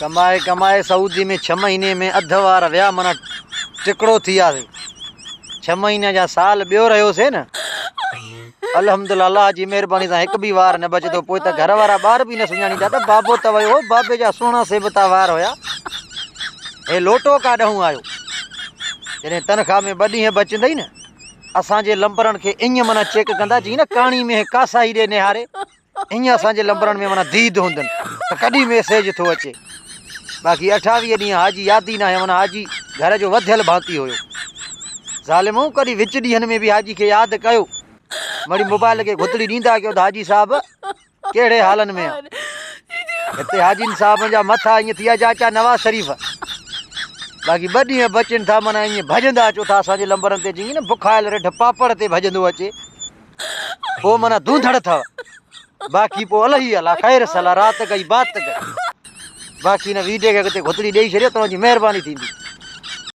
कमाए कमाए सऊदी में 6 महीने में अध वार विया माना टिकड़ो थी वियासीं 6 महीने जा साल ॿियो रहियोसीं न अल्हम्दुलिल्लाह अल्लाह जी महिरबानी सां हिकु बि वार न बचे थो पोइ त घर वारा ॿार बि न सुञाणींदा त बाबो त वियो बाबे जा सुहिणा सेबता वार हुया हे लोटो काॾहूं आयो जॾहिं तनख़्वाह में 2 ॾींहं बचंदई न असांजे लंबरनि खे ईअं माना चेक कंदा जीअं न काणी में कासाई ॾे निहारे ईअं असांजे लंबरनि में माना दीद हूंदनि त कॾहिं मैसेज थो अचे बाक़ी 28 ॾींहं हाजी यादि ई न आहे माना हाजी घर जो वधियल भांति हुयो ज़ालिमूं कॾहिं विच ॾींहंनि में बि हाजी खे यादि कयो वरी मोबाइल खे गुथड़ी ॾींदा कयो त हाजी साहिबु कहिड़े हालनि में आहे हिते हाजिन साहिबनि जा मथां ईअं थी विया चाचा नवाज़ शरीफ़ बाक़ी 2 ॾींहं बचनि था माना ईअं भॼंदा अचो था असांजे लंबरनि ते जीअं न बुखायल रेड पापड़ ते भॼंदो अचे पोइ माना धूंधड़ अथव बाक़ी पोइ अलाही अला ख़ैर सला राति कई बात कई बाक़ी हिन वीडियो खे अॻिते गुथड़ी ॾेई छॾियो तव्हांजी महिरबानी थींदी